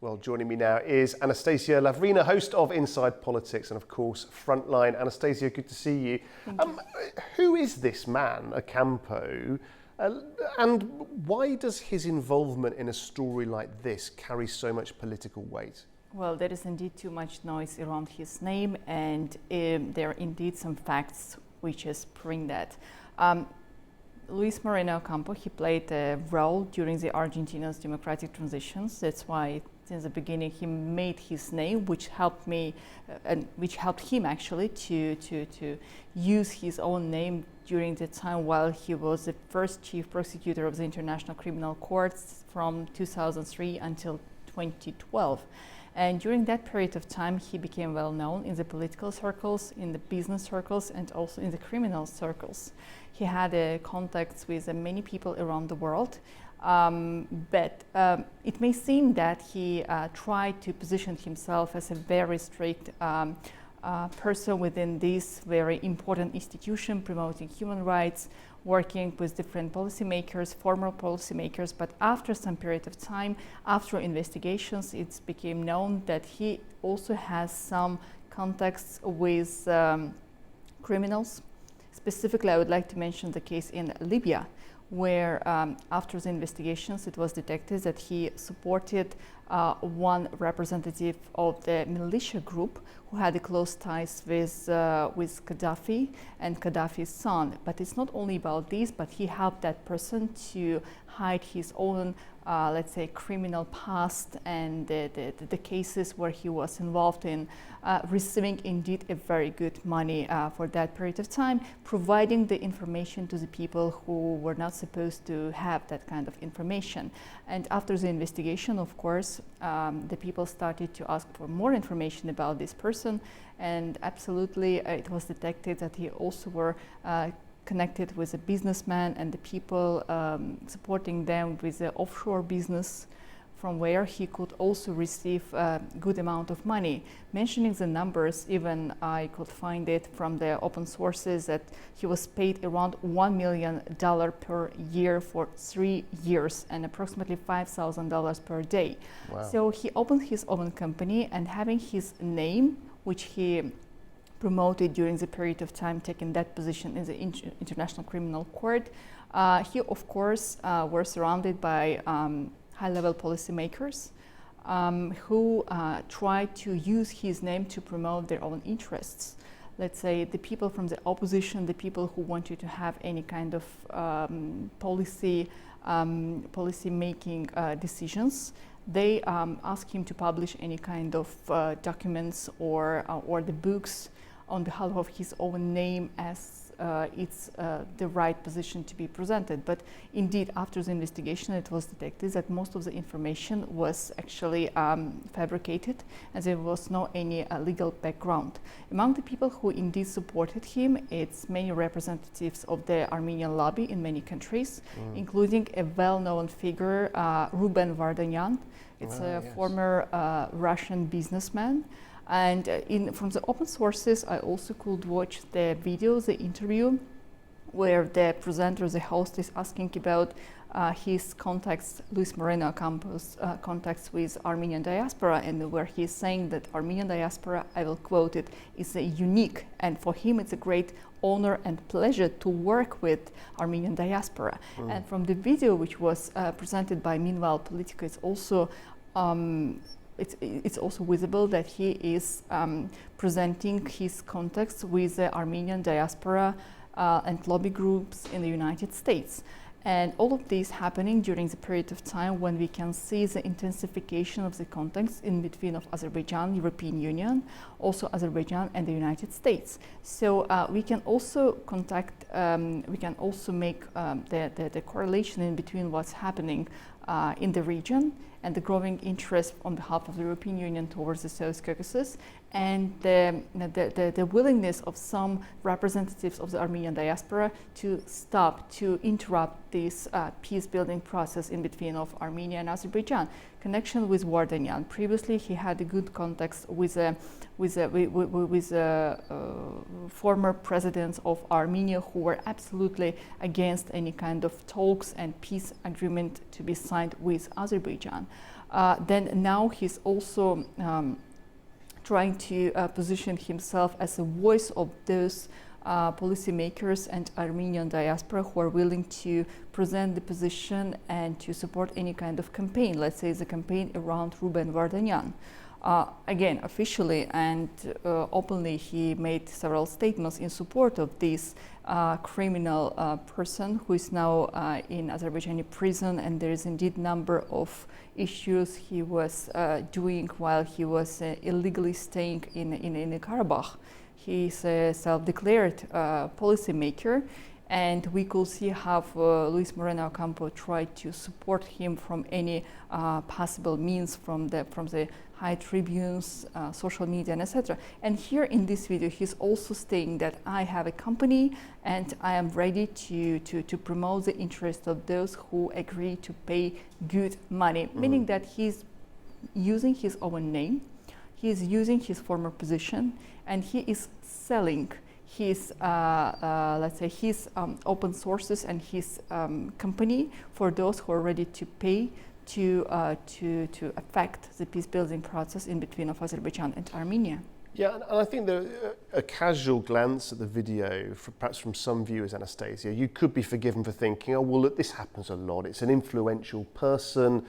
Well, joining me now is Anastasiya Lavrina, host of Inside Politics and, of course, Frontline. Anastasiya, good to see you. Who is this man, Ocampo, and why does his involvement in a story like this carry so much political weight? Well, there is indeed too much noise around his name, and there are indeed some facts which is proving that. Luis Moreno Ocampo, he played a role during the Argentina's democratic transitions. That's why since the beginning he made his name, which helped me and which helped him actually to use his own name during the time while he was the first chief prosecutor of the International Criminal Court from 2003 until 2012. And during that period of time, he became well known in the political circles, in the business circles, and also in the criminal circles. He had contacts with many people around the world, but it may seem that he tried to position himself as a very strict person within this very important institution, promoting human rights, working with different policymakers, former policymakers, but after some period of time, after investigations, it became known that he also has some contacts with criminals. Specifically, I would like to mention the case in Libya, where after the investigations, it was detected that he supported one representative of the militia group who had close ties with Gaddafi and Gaddafi's son. But it's not only about this, but he helped that person to hide his own, let's say, criminal past and the cases where he was involved in, receiving indeed a very good money for that period of time, providing the information to the people who were not supposed to have that kind of information. And after the investigation, of course, the people started to ask for more information about this person, and absolutely it was detected that he also were connected with a businessman and the people supporting them with the offshore business, from where he could also receive a good amount of money. Mentioning the numbers, even I could find it from the open sources that he was paid around $1 million per year for 3 years and approximately $5,000 per day. Wow. So he opened his own company, and having his name, which he promoted during the period of time taking that position in the International Criminal Court, he of course were surrounded by high-level policymakers who tried to use his name to promote their own interests. Let's say the people from the opposition, the people who wanted to have any kind of policy-making decisions, they asked him to publish any kind of documents or the books on behalf of his own name as it's the right position to be presented. But indeed, after the investigation, it was detected that most of the information was actually fabricated, and there was no any legal background. Among the people who indeed supported him, it's many representatives of the Armenian lobby in many countries, including a well-known figure, Ruben Vardanyan. It's a former Russian businessman. And from the open sources, I also could watch the video, the interview, where the presenter, the host, is asking about his contacts, Luis Moreno Ocampo's contacts with Armenian diaspora, and where he is saying that Armenian diaspora, I will quote it, is unique, and for him it's a great honor and pleasure to work with Armenian diaspora. And from the video, which was presented by Minval Politika, it's also it's also visible that he is presenting his contacts with the Armenian diaspora and lobby groups in the United States. And all of this happening during the period of time when we can see the intensification of the contacts in between of Azerbaijan, European Union, also Azerbaijan and the United States. So we can also we can also make the correlation in between what's happening in the region and the growing interest on behalf of the European Union towards the South Caucasus, and the willingness of some representatives of the Armenian diaspora to stop, to interrupt this peace-building process in between of Armenia and Azerbaijan. Connection with Vardanyan. Previously, he had a good contacts with former presidents of Armenia who were absolutely against any kind of talks and peace agreement to be signed with Azerbaijan. Then now he's also trying to position himself as a voice of those policymakers and Armenian diaspora who are willing to present the position and to support any kind of campaign, let's say the campaign around Ruben Vardanyan. Again, officially and openly, he made several statements in support of this criminal person who is now in Azerbaijani prison, and there is indeed number of issues he was doing while he was illegally staying in Karabakh. He is a self-declared policymaker, and we could see how Luis Moreno Ocampo tried to support him from any possible means from the high tribunes, social media, and etc. And here in this video, he's also saying that I have a company and I am ready to promote the interest of those who agree to pay good money, meaning that he's using his own name, he is using his former position, and he is selling his, let's say, his open sources and his company for those who are ready to pay to affect the peace-building process in between of Azerbaijan and Armenia. Yeah, and I think that a casual glance at the video, perhaps from some viewers, Anastasia, you could be forgiven for thinking, oh, well, look, this happens a lot. It's an influential person.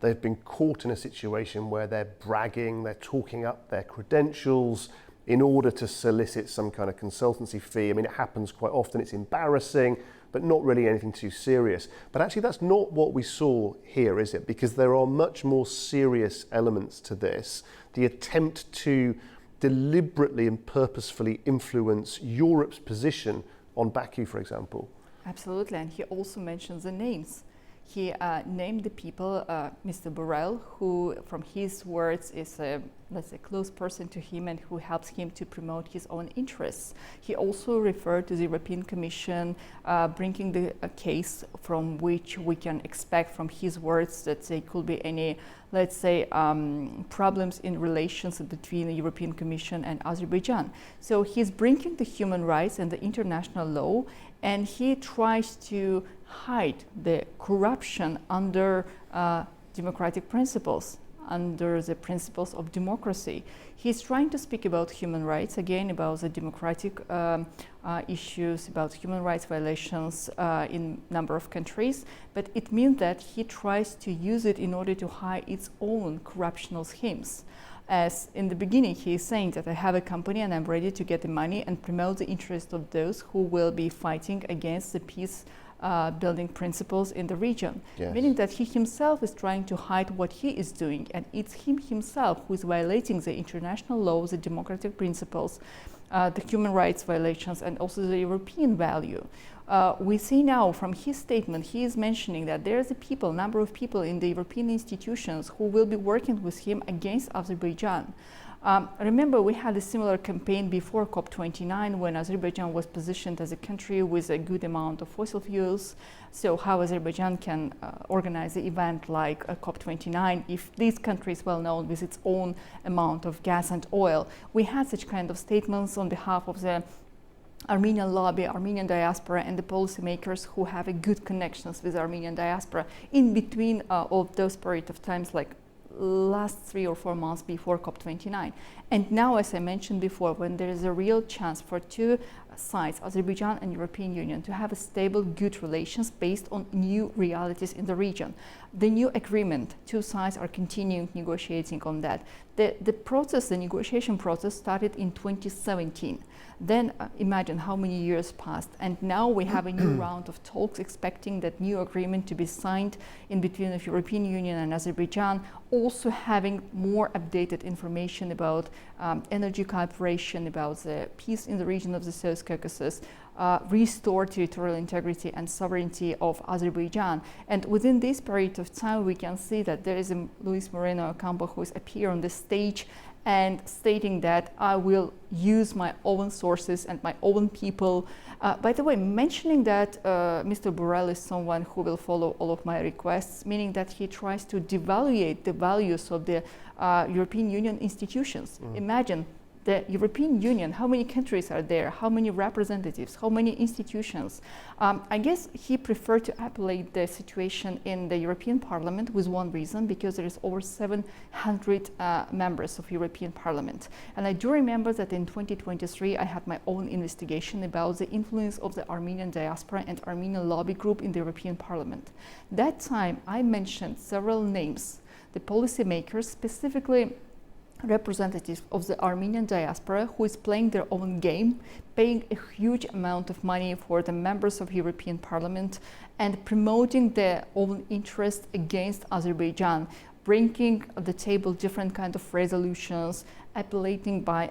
They've been caught in a situation where they're bragging, they're talking up their credentials in order to solicit some kind of consultancy fee. I mean, it happens quite often. It's embarrassing, but not really anything too serious. But actually, that's not what we saw here, is it? Because there are much more serious elements to this. The attempt to deliberately and purposefully influence Europe's position on Baku, for example. Absolutely, and he also mentions the names. He named the people, Mr. Borrell, who, from his words, is a, let's say, close person to him and who helps him to promote his own interests. He also referred to the European Commission, bringing the case from which we can expect, from his words, that there could be any, let's say, problems in relations between the European Commission and Azerbaijan. So he's bringing the human rights and the international law, and he tries to hide the corruption under democratic principles, under the principles of democracy. He's trying to speak about human rights, again, about the democratic issues, about human rights violations in a number of countries, but it means that he tries to use it in order to hide its own corruptional schemes. As in the beginning, he is saying that I have a company and I'm ready to get the money and promote the interest of those who will be fighting against the peace building principles in the region, yes. Meaning that he himself is trying to hide what he is doing, and it's him himself who is violating the international laws, the democratic principles, the human rights violations, and also the European value. We see now from his statement, he is mentioning that there is a number of people in the European institutions who will be working with him against Azerbaijan. Remember, we had a similar campaign before COP29 when Azerbaijan was positioned as a country with a good amount of fossil fuels. So how Azerbaijan can organize an event like a COP29 if this country is well known with its own amount of gas and oil. We had such kind of statements on behalf of the Armenian lobby, Armenian diaspora, and the policymakers who have a good connections with the Armenian diaspora in between of those period of times, like last 3 or 4 months before COP29. And now, as I mentioned before, when there is a real chance for two sides, Azerbaijan and European Union, to have a stable, good relations based on new realities in the region, the new agreement, two sides are continuing negotiating on that. The negotiation process started in 2017. Then imagine how many years passed, and now we have a new round of talks expecting that new agreement to be signed in between the European Union and Azerbaijan, also having more updated information about energy cooperation, about the peace in the region of the South Caucasus, restore territorial integrity and sovereignty of Azerbaijan. And within this period of time, we can see that there is a Luis Moreno Ocampo who is appear on the stage and stating that I will use my own sources and my own people. By the way, mentioning that Mr. Borrell is someone who will follow all of my requests, meaning that he tries to devaluate the values of the European Union institutions. Imagine the European Union, how many countries are there, how many representatives, how many institutions. I guess he preferred to appellate the situation in the European Parliament with one reason, because there is over 700 members of European Parliament. And I do remember that in 2023 I had my own investigation about the influence of the Armenian diaspora and Armenian lobby group in the European Parliament. That time I mentioned several names, the policymakers, specifically representatives of the Armenian diaspora, who is playing their own game, paying a huge amount of money for the members of European Parliament and promoting their own interest against Azerbaijan, bringing to the table different kind of resolutions, appealing by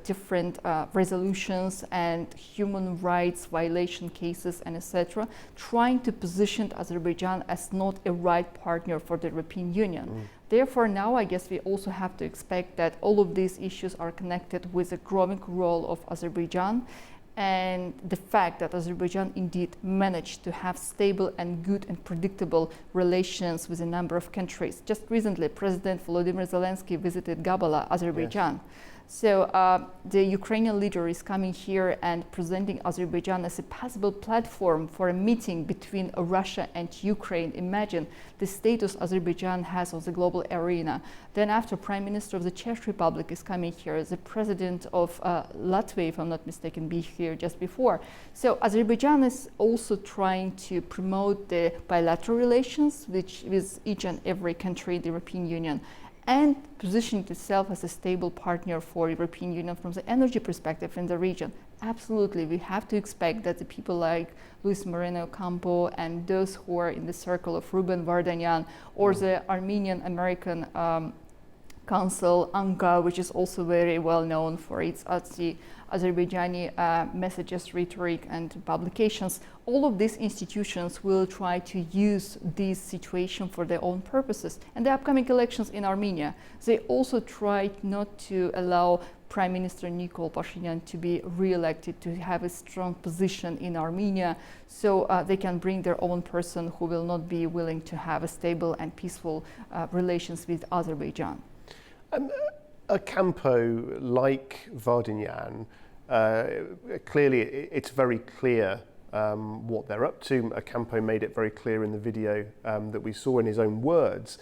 different resolutions and human rights violation cases and etc., trying to position Azerbaijan as not a right partner for the European Union. Therefore, now I guess we also have to expect that all of these issues are connected with the growing role of Azerbaijan, and the fact that Azerbaijan indeed managed to have stable and good and predictable relations with a number of countries. Just recently, President Volodymyr Zelensky visited Gabala, Azerbaijan. Yes. So the Ukrainian leader is coming here and presenting Azerbaijan as a possible platform for a meeting between Russia and Ukraine. Imagine the status Azerbaijan has on the global arena. Then after, Prime Minister of the Czech Republic is coming here, the President of Latvia, if I'm not mistaken, be here just before. So Azerbaijan is also trying to promote the bilateral relations with each and every country in the European Union, and positioning itself as a stable partner for European Union from the energy perspective in the region. Absolutely, we have to expect that the people like Luis Moreno Ocampo and those who are in the circle of Ruben Vardanyan, or the Armenian-American Council, AnewZ, which is also very well known for its Azerbaijani messages, rhetoric, and publications. All of these institutions will try to use this situation for their own purposes. And the upcoming elections in Armenia, they also tried not to allow Prime Minister Nikol Pashinyan to be re-elected, to have a strong position in Armenia, so they can bring their own person who will not be willing to have a stable and peaceful relations with Azerbaijan. Ocampo, like Vardanyan, clearly it's very clear what they're up to. Ocampo made it very clear in the video that we saw in his own words.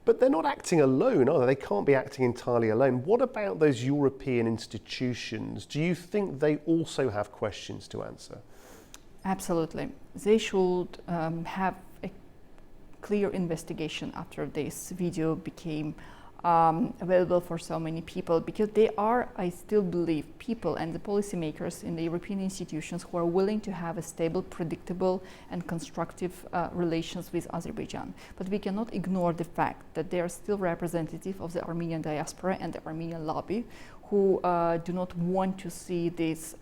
But they're not acting alone, are they? They can't be acting entirely alone. What about those European institutions? Do you think they also have questions to answer? Absolutely. They should have a clear investigation after this video became available for so many people, because they are, I still believe, people and the policymakers in the European institutions who are willing to have a stable, predictable and constructive relations with Azerbaijan. But we cannot ignore the fact that they are still representative of the Armenian diaspora and the Armenian lobby, who do not want to see this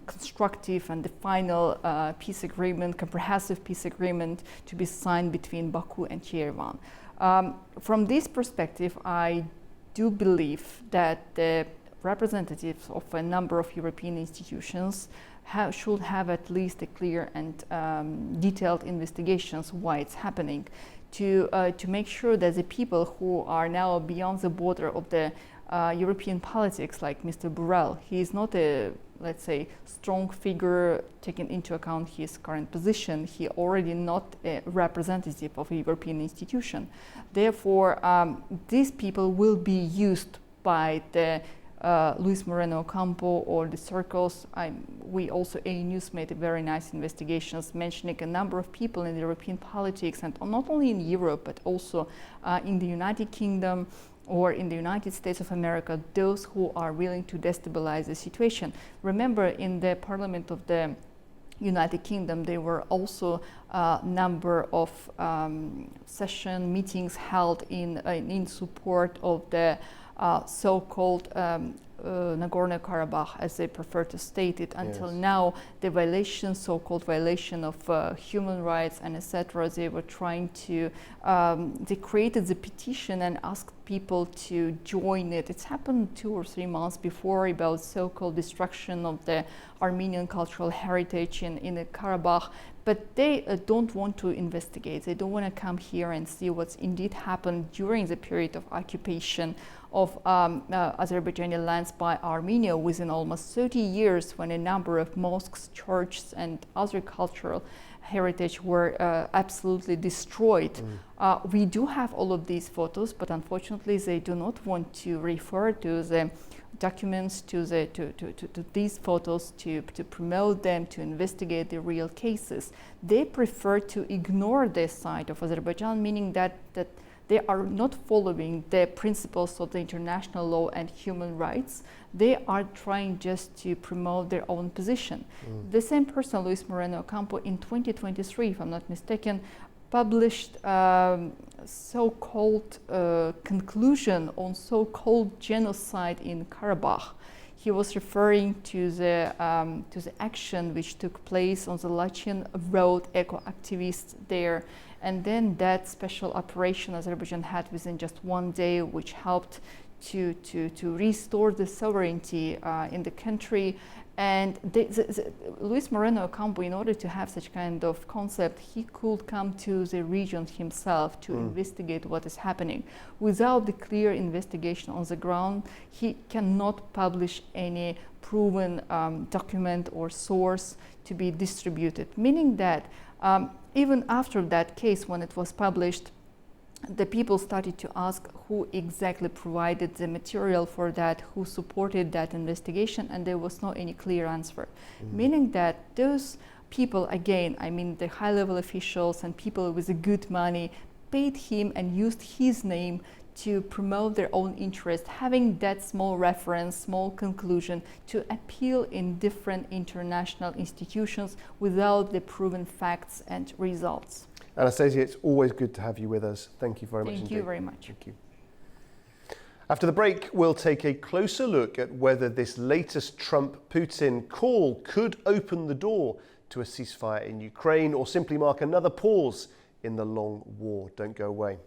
constructive and the final peace agreement, comprehensive peace agreement, to be signed between Baku and Yerevan. From this perspective, I do believe that the representatives of a number of European institutions should have at least a clear and detailed investigations why it's happening, to make sure that the people who are now beyond the border of the European politics, like Mr. Borrell, he is not a, let's say, strong figure taking into account his current position. He already not a representative of a European institution. Therefore, these people will be used by the Luis Moreno Ocampo or the circles. We also, AnewZ, made a very nice investigations mentioning a number of people in the European politics, and not only in Europe, but also in the United Kingdom or in the United States of America, those who are willing to destabilize the situation. Remember, in the Parliament of the United Kingdom, there were also a number of session meetings held in support of the so-called Nagorno-Karabakh, as they prefer to state it. Until now, the violation, so-called violation of human rights and etc., they were trying to, they created the petition and asked people to join it. It's happened 2 or 3 months before, about so-called destruction of the Armenian cultural heritage in the Karabakh. but they don't want to investigate. They don't want to come here and see what's indeed happened during the period of occupation of Azerbaijani lands by Armenia within almost 30 years, when a number of mosques, churches, and other cultural heritage were absolutely destroyed. We do have all of these photos, but unfortunately they do not want to refer to the documents, to these photos, to promote them, to investigate the real cases. They prefer to ignore this side of Azerbaijan, meaning that they are not following the principles of the international law and human rights. They are trying just to promote their own position. The same person, Luis Moreno Ocampo, in 2023, if I'm not mistaken, published so-called conclusion on so-called genocide in Karabakh. He was referring to the action which took place on the Lachin Road, eco-activists there, and then that special operation Azerbaijan had within just one day, which helped to restore the sovereignty in the country. And Luis Moreno Ocampo, in order to have such kind of concept, he could come to the region himself to investigate what is happening. Without the clear investigation on the ground, he cannot publish any proven document or source to be distributed, meaning that even after that case, when it was published, the people started to ask who exactly provided the material for that, who supported that investigation, and there was no any clear answer. Meaning that those people, again, I mean the high-level officials and people with the good money, paid him and used his name to promote their own interest, having that small reference, small conclusion to appeal in different international institutions without the proven facts and results. Anastasia, it's always good to have you with us. Thank you very much indeed. Thank you very much. Thank you. After the break, we'll take a closer look at whether this latest Trump-Putin call could open the door to a ceasefire in Ukraine or simply mark another pause in the long war. Don't go away.